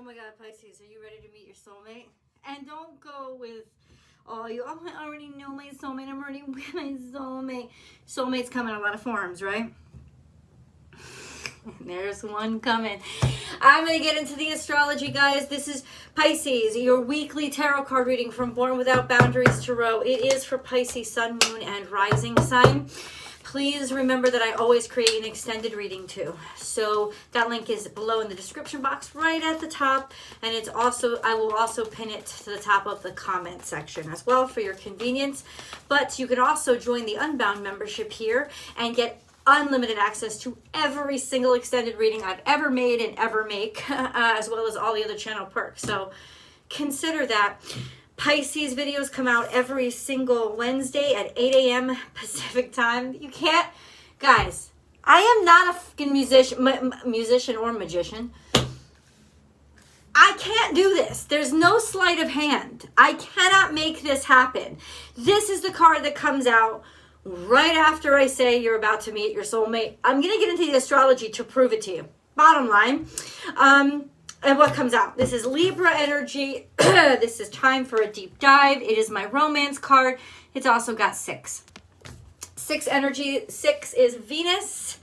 my God, Pisces, are you ready to meet your soulmate? And don't go with, oh, I already know my soulmate. I'm already with my soulmate. Soulmates come in a lot of forms, right? There's one coming. I'm going to get into the astrology, guys. This is Pisces, your weekly tarot card reading from Born Without Boundaries Tarot. It is for Pisces, Sun, Moon, and Rising sign. Please remember that I always create an extended reading too. So that link is below in the description box right at the top. And it's also, I will also pin it to the top of the comment section as well for your convenience. But you can also join the Unbound membership here and get unlimited access to every single extended reading I've ever made and ever make, as well as all the other channel perks. So consider that. Pisces videos come out every single Wednesday at 8 a.m. Pacific time. You can't, guys, I am not a fucking musician or magician. I can't do this. There's no sleight of hand. I cannot make this happen. This is the card that comes out right after I say you're about to meet your soulmate. I'm going to get into the astrology to prove it to you. Bottom line. And what comes out? This is Libra energy. This is time for a deep dive. It is my romance card. It's also got 6. 6 energy. 6 is Venus.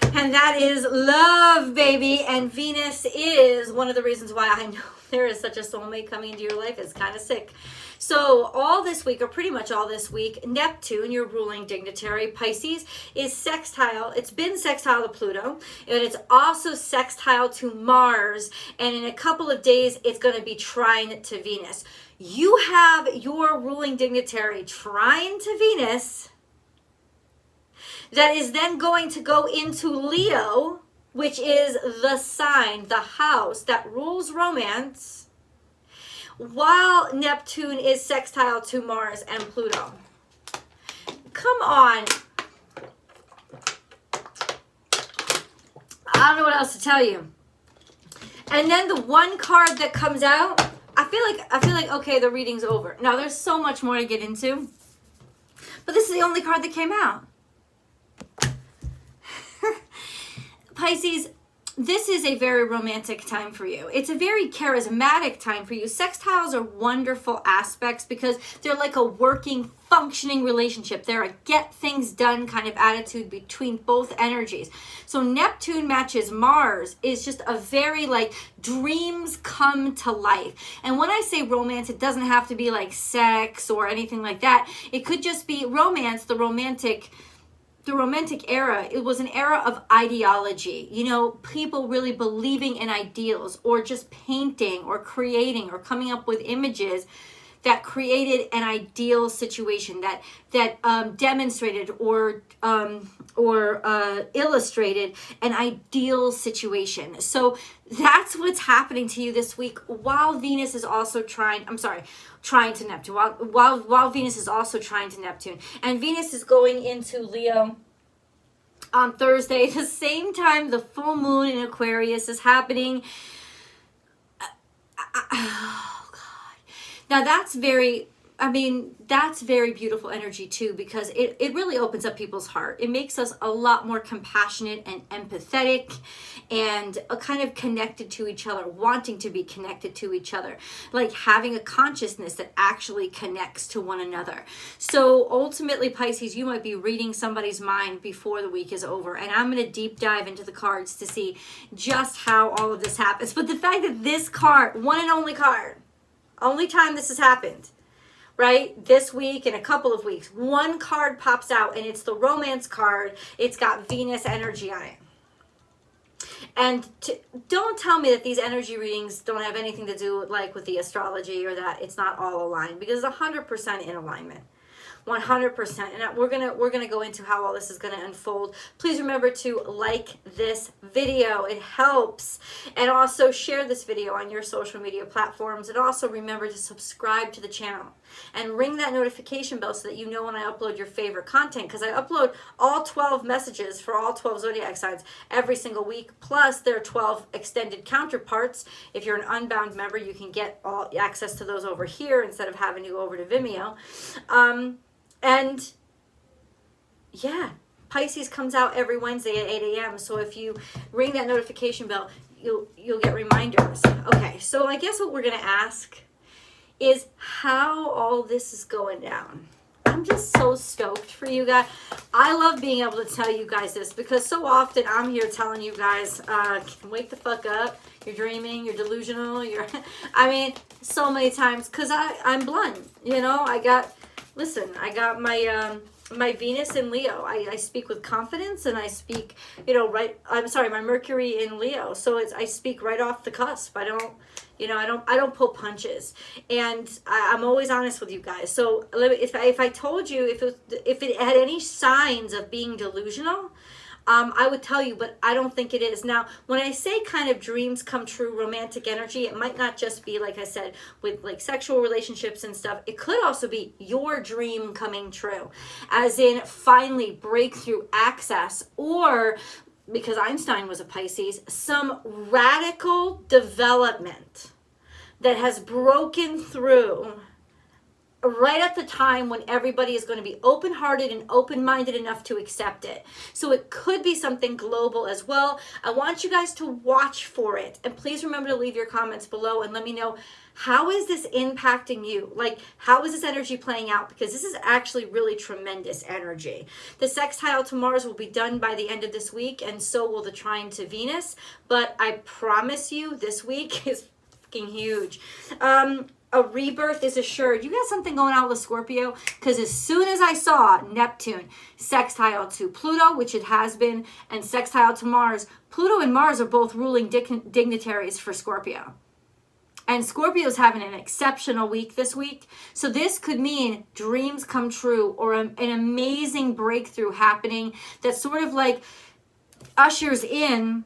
And that is love, baby. And Venus is one of the reasons why I know there is such a soulmate coming into your life. It's kind of sick. So all this week, or pretty much all this week, Neptune, your ruling dignitary, Pisces, is sextile. It's been sextile to Pluto, and it's also sextile to Mars. And in a couple of days, it's going to be trine to Venus. You have your ruling dignitary trine to Venus that is then going to go into Leo, which is the sign, the house that rules romance, while Neptune is sextile to Mars and Pluto. Come on. I don't know what else to tell you. And then the one card that comes out, I feel like okay, the reading's over. Now there's so much more to get into, but this is the only card that came out. Pisces, this is a very romantic time for you. It's a very charismatic time for you. Sextiles are wonderful aspects because they're like a working, functioning relationship. They're a get things done kind of attitude between both energies. So Neptune matches Mars is just a very like dreams come to life. And when I say romance, it doesn't have to be like sex or anything like that. It could just be romance, the romantic era. It was an era of ideology, you know, people really believing in ideals, or just painting or creating or coming up with images that created an ideal situation that demonstrated or illustrated an ideal situation. So that's what's happening to you this week, while Venus is also trying to Neptune, while Venus is also trying to Neptune. And Venus is going into Leo on Thursday, the same time the full moon in Aquarius is happening. Oh, God. Now that's very beautiful energy too, because it really opens up people's heart. It makes us a lot more compassionate and empathetic and kind of connected to each other, wanting to be connected to each other, like having a consciousness that actually connects to one another. So ultimately, Pisces, you might be reading somebody's mind before the week is over. And I'm going to deep dive into the cards to see just how all of this happens. But the fact that this card, one and only card, only time this has happened, right, this week, in a couple of weeks, one card pops out, and it's the romance card. It's got Venus energy on it. And don't tell me that these energy readings don't have anything to do like with the astrology, or that it's not all aligned, because it's 100% in alignment. 100%. And we're gonna go into how all this is gonna unfold. Please remember to like this video. It helps. And also share this video on your social media platforms. And also remember to subscribe to the channel and ring that notification bell so that you know when I upload your favorite content, because I upload all 12 messages for all 12 zodiac signs every single week. Plus there are 12 extended counterparts. If you're an Unbound member, you can get all access to those over here instead of having to go over to Vimeo. And yeah, Pisces comes out every Wednesday at 8 a.m. So if you ring that notification bell, you'll get reminders. Okay, So I guess what we're going to ask is how all this is going down. I'm just so stoked for you guys. I love being able to tell you guys this because so often I'm here telling you guys, wake the fuck up. You're dreaming, you're delusional, I mean, so many times because I'm blunt, you know, I got my, my Venus in Leo. I speak with confidence and I speak, you know, my Mercury in Leo. So I speak right off the cusp. I don't pull punches, and I'm always honest with you guys. So if I told you if it had any signs of being delusional, I would tell you, but I don't think it is. Now, when I say kind of dreams come true, romantic energy, it might not just be, like I said, with like sexual relationships and stuff. It could also be your dream coming true, as in finally breakthrough access, or because Einstein was a Pisces, some radical development that has broken through right at the time when everybody is going to be open-hearted and open-minded enough to accept it. So it could be something global as well. I want you guys to watch for it. And please remember to leave your comments below and let me know, how is this impacting you? Like, how is this energy playing out? Because this is actually really tremendous energy. The sextile to Mars will be done by the end of this week, and so will the trine to Venus. But I promise you, this week is fucking huge. A rebirth is assured. You got something going on with Scorpio, because as soon as I saw Neptune sextile to Pluto, which it has been, and sextile to Mars, Pluto and Mars are both ruling dignitaries for Scorpio. And Scorpio's having an exceptional week this week. So this could mean dreams come true, or an amazing breakthrough happening that sort of like ushers in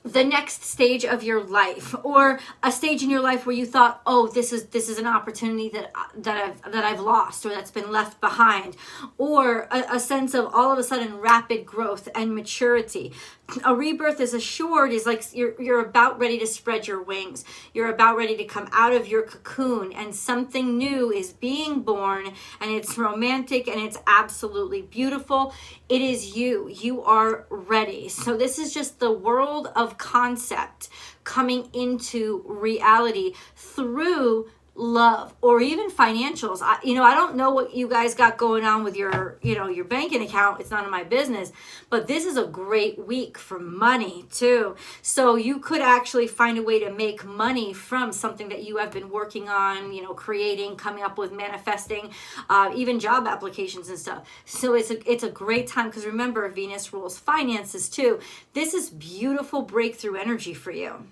the next stage of your life, or a stage in your life where you thought, oh, this is an opportunity that I've lost, or that's been left behind, or a sense of all of a sudden rapid growth and maturity. A rebirth is assured, is like you're about ready to spread your wings. You're about ready to come out of your cocoon, and something new is being born, and it's romantic and it's absolutely beautiful. It is you. You are ready. So this is just the world of concept coming into reality through love, or even financials. I don't know what you guys got going on with your banking account. It's none of my business, but this is a great week for money too. So you could actually find a way to make money from something that you have been working on, creating, coming up with, manifesting, even job applications and stuff. So it's a great time, because remember, Venus rules finances too. This is beautiful breakthrough energy for you.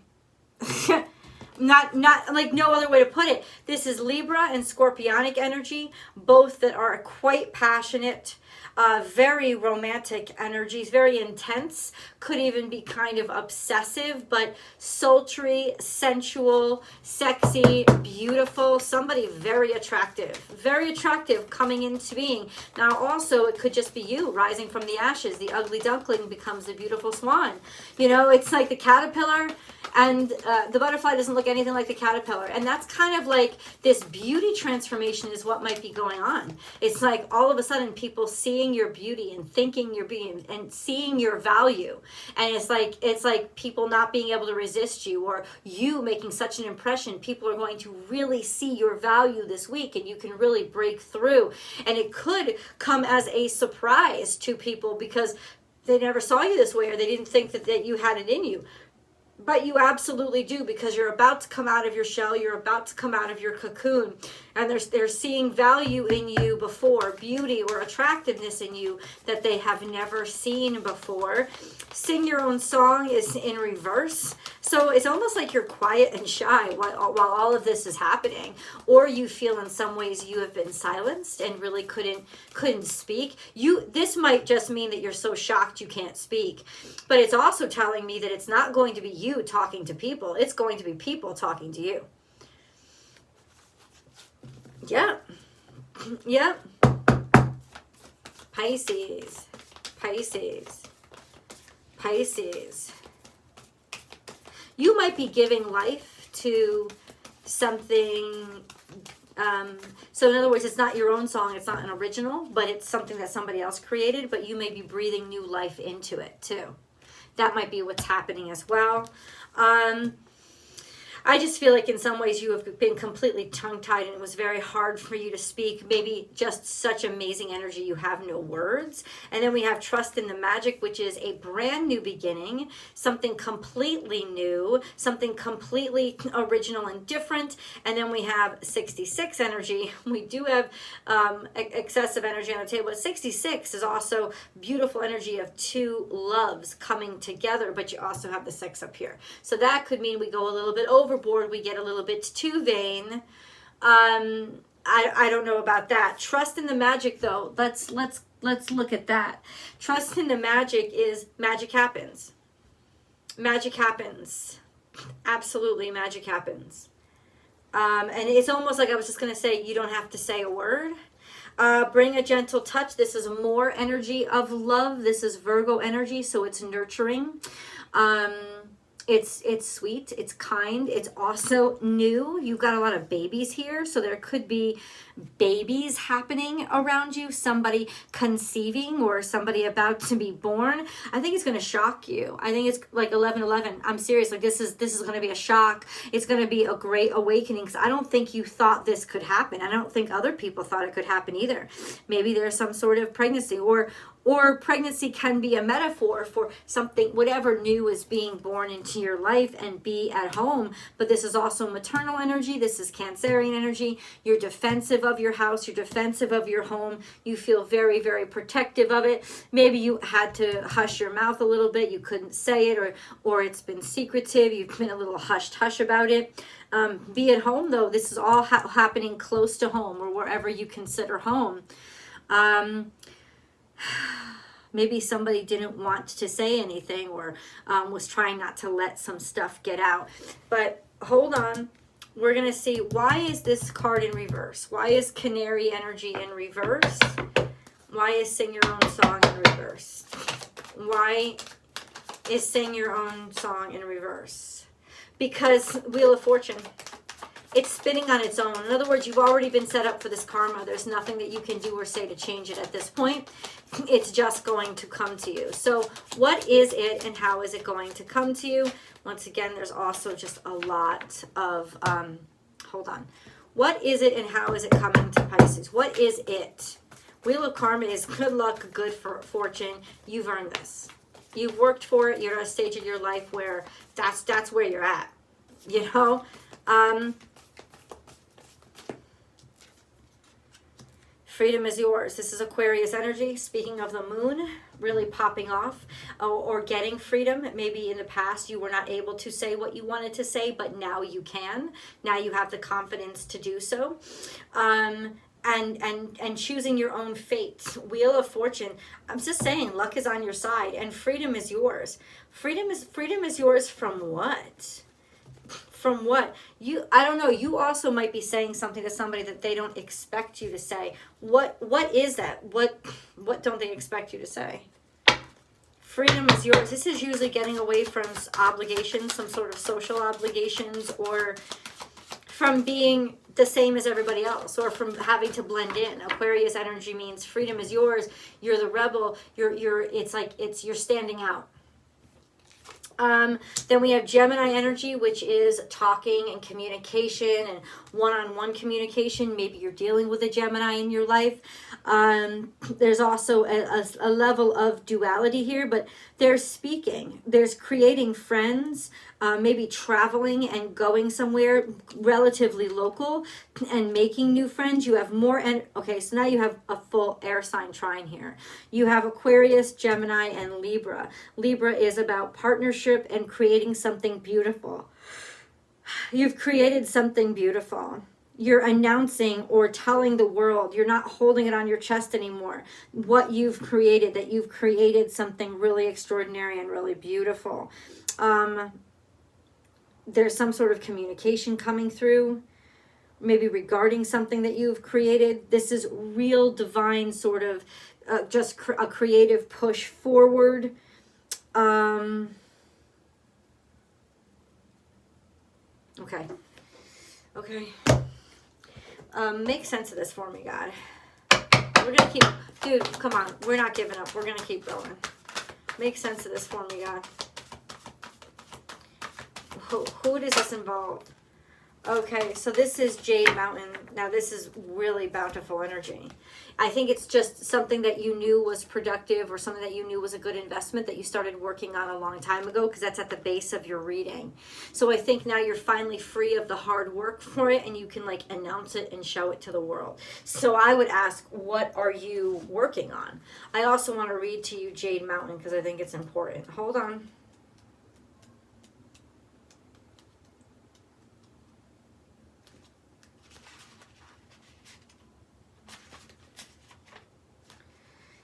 Not like no other way to put it. This is Libra and Scorpionic energy, both that are quite passionate, very romantic energies, very intense, could even be kind of obsessive, but sultry, sensual, sexy, beautiful, somebody very attractive coming into being. Now also, it could just be you rising from the ashes. The ugly duckling becomes the beautiful swan. It's like the caterpillar, and the butterfly doesn't look anything like the caterpillar. And that's kind of like this beauty transformation is what might be going on. It's like all of a sudden people seeing your beauty and thinking your beauty and seeing your value. And it's like people not being able to resist you, or you making such an impression. People are going to really see your value this week, and you can really break through. And it could come as a surprise to people, because they never saw you this way, or they didn't think that you had it in you. But you absolutely do, because you're about to come out of your shell. You're about to come out of your cocoon. And they're seeing value in you before, beauty or attractiveness in you that they have never seen before. Sing your own song is in reverse. So it's almost like you're quiet and shy while all of this is happening. Or you feel in some ways you have been silenced and really couldn't speak. This might just mean that you're so shocked you can't speak. But it's also telling me that it's not going to be you talking to people. It's going to be people talking to you. Yeah. Pisces. You might be giving life to something. So in other words, it's not your own song. It's not an original, but it's something that somebody else created, but you may be breathing new life into it too. That might be what's happening as well. I just feel like in some ways you have been completely tongue-tied and it was very hard for you to speak. Maybe just such amazing energy, you have no words. And then we have trust in the magic, which is a brand new beginning, something completely new, something completely original and different. And then we have 66 energy. We do have excessive energy on the table, but 66 is also beautiful energy of two loves coming together, but you also have the 6 up here. So that could mean we go a little bit overboard, we get a little bit too vain. I don't know about that. Trust in the magic, though. Let's look at that. Trust in the magic is magic happens. Magic happens. Absolutely, magic happens. And it's almost like I was just going to say, you don't have to say a word. Bring a gentle touch. This is more energy of love. This is Virgo energy, so it's nurturing. It's sweet, it's kind, it's also new. You've got a lot of babies here, so there could be babies happening around you, somebody conceiving or somebody about to be born. I think it's going to shock you. I think it's like 11/11. I'm serious. Like this is going to be a shock. It's going to be a great awakening, because I don't think you thought this could happen. I don't think other people thought it could happen either. Maybe there's some sort of pregnancy, or pregnancy can be a metaphor for something, whatever new is being born into your life, and be at home. But this is also maternal energy. This is Cancerian energy. You're defensive of your house. You're defensive of your home. You feel very, very protective of it. Maybe you had to hush your mouth a little bit. You couldn't say it, or it's been secretive. You've been a little hush about it. Be at home, though. This is all happening close to home, or wherever you consider home. Maybe somebody didn't want to say anything, or was trying not to let some stuff get out. But hold on. We're going to see, why is this card in reverse? Why is Canary energy in reverse? Why is Sing Your Own Song in reverse? Why is Sing Your Own Song in reverse? Because Wheel of Fortune. It's spinning on its own. In other words, you've already been set up for this karma. There's nothing that you can do or say to change it at this point. It's just going to come to you. So what is it, and how is it going to come to you? Once again, there's also just a lot of, hold on. What is it, and how is it coming to Pisces? What is it? Wheel of Karma is good luck, good fortune. You've earned this. You've worked for it. You're at a stage in your life where that's where you're at. You know? Freedom is yours. This is Aquarius energy. Speaking of the moon, really popping off, or getting freedom. Maybe in the past you were not able to say what you wanted to say, but now you can. Now you have the confidence to do so. And choosing your own fate. Wheel of Fortune. I'm just saying, luck is on your side, and freedom is yours. Freedom is yours from what? From what? I don't know. You also might be saying something to somebody that they don't expect you to say. What is that? What don't they expect you to say? Freedom is yours. This is usually getting away from obligations, some sort of social obligations, or from being the same as everybody else, or from having to blend in. Aquarius energy means freedom is yours. You're the rebel. You're standing out. Then we have Gemini energy, which is talking and communication and one-on-one communication. Maybe you're dealing with a Gemini in your life. There's also a level of duality here, but there's speaking. There's creating friends, maybe traveling and going somewhere relatively local and making new friends. You have more, okay, so now you have a full air sign trine here. You have Aquarius, Gemini, and Libra. Libra is about partnership and creating something beautiful. You've created something beautiful. You're announcing or telling the world, you're not holding it on your chest anymore, what you've created, that you've created something really extraordinary and really beautiful. There's some sort of communication coming through, maybe regarding something that you've created. This is real divine sort of just a creative push forward. Okay. Make sense of this for me, God. We're gonna keep, dude, come on. We're not giving up. We're gonna keep going. Make sense of this for me, God. Who does this involve? Okay, so this is Jade Mountain. Now this is really bountiful energy. I think it's just something that you knew was productive or something that you knew was a good investment that you started working on a long time ago, because that's at the base of your reading. So I think now you're finally free of the hard work for it and you can like announce it and show it to the world. So I would ask, what are you working on? I also want to read to you Jade Mountain because I think it's important. Hold on.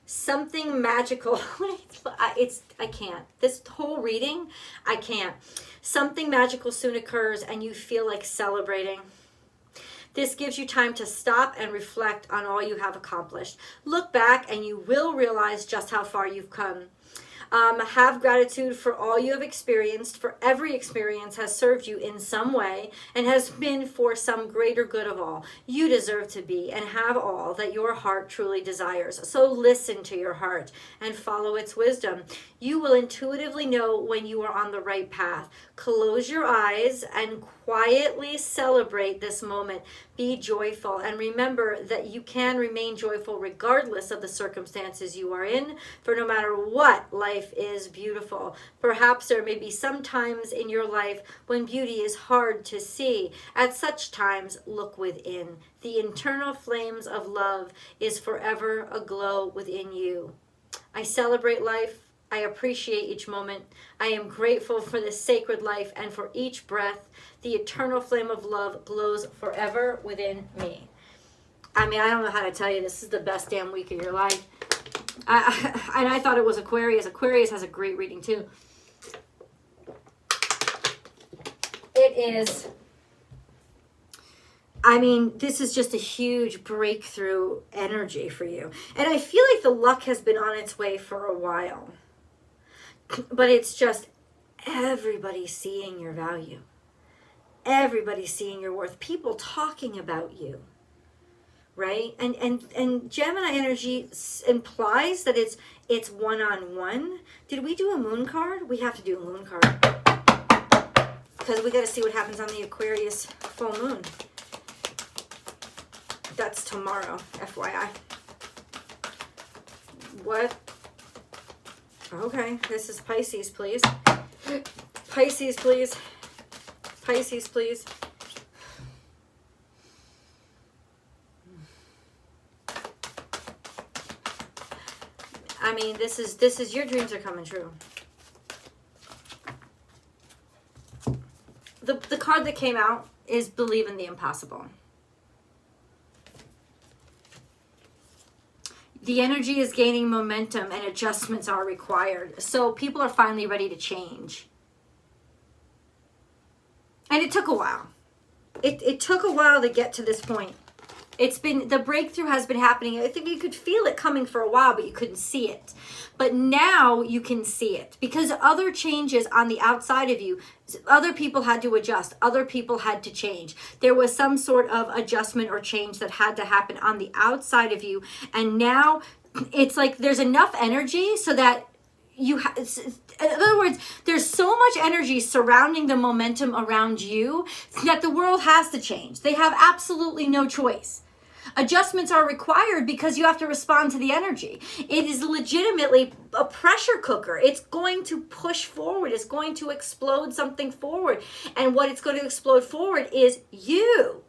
Something magical. I can't. This whole reading, I can't. Something magical soon occurs and you feel like celebrating. This gives you time to stop and reflect on all you have accomplished. Look back and you will realize just how far you've come. Have gratitude for all you have experienced, for every experience has served you in some way and has been for some greater good of all. You deserve to be and have all that your heart truly desires. So listen to your heart and follow its wisdom. You will intuitively know when you are on the right path. Close your eyes and quietly celebrate this moment. Be joyful and remember that you can remain joyful regardless of the circumstances you are in, for no matter what, life is beautiful. Perhaps there may be some times in your life when beauty is hard to see. At such times, look within. The internal flames of love is forever aglow within you. I celebrate life. I appreciate each moment. I am grateful for this sacred life and for each breath. The eternal flame of love glows forever within me. I mean, I don't know how to tell you. This is the best damn week of your life. And I thought it was Aquarius. Aquarius has a great reading too. It is... I mean, this is just a huge breakthrough energy for you. And I feel like the luck has been on its way for a while. But it's just everybody seeing your value. Everybody seeing your worth. People talking about you. Right? And Gemini energy implies that it's one-on-one. Did we do a moon card? We have to do a moon card. Because we got to see what happens on the Aquarius full moon. That's tomorrow, FYI. What? Okay, this is Pisces, please. Pisces, please. Pisces, please. I mean, this is your dreams are coming true. The card that came out is Believe in the Impossible. The energy is gaining momentum and adjustments are required. So people are finally ready to change. And it took a while. It took a while to get to this point. The breakthrough has been happening. I think you could feel it coming for a while, but you couldn't see it. But now you can see it because other changes on the outside of you, other people had to adjust. Other people had to change. There was some sort of adjustment or change that had to happen on the outside of you. And now it's like there's enough energy so that in other words, there's so much energy surrounding the momentum around you that the world has to change. They have absolutely no choice. Adjustments are required because you have to respond to the energy. It is legitimately a pressure cooker. It's going to push forward. It's going to explode something forward. And what it's going to explode forward is you.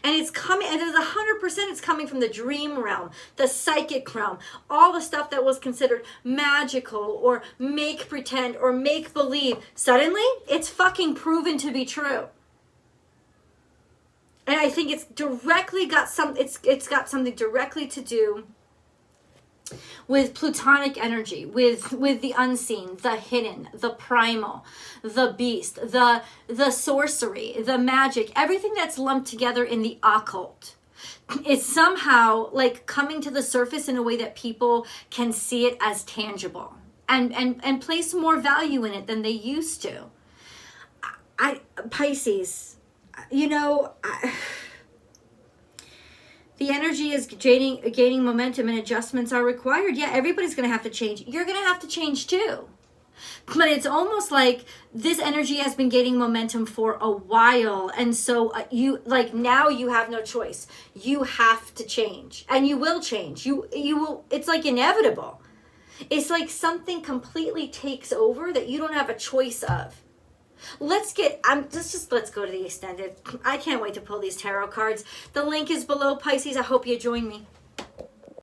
And it's coming, and it's 100% it's coming from the dream realm, the psychic realm, all the stuff that was considered magical or make pretend or make believe. Suddenly, it's fucking proven to be true. And I think it's directly got it's got something directly to do with plutonic energy, with the unseen, the hidden, the primal, the beast, the sorcery, the magic, everything that's lumped together in the occult. It's somehow like coming to the surface in a way that people can see it as tangible and place more value in it than they used to. Pisces, the energy is gaining momentum and adjustments are required. Yeah, everybody's going to have to change. You're going to have to change too. But it's almost like this energy has been gaining momentum for a while. And so you like now you have no choice. You have to change, and you will change. You will, it's like inevitable. It's like something completely takes over that you don't have a choice of. Let's go to the extended. I can't wait to pull these tarot cards. The link is below, Pisces. I hope you join me.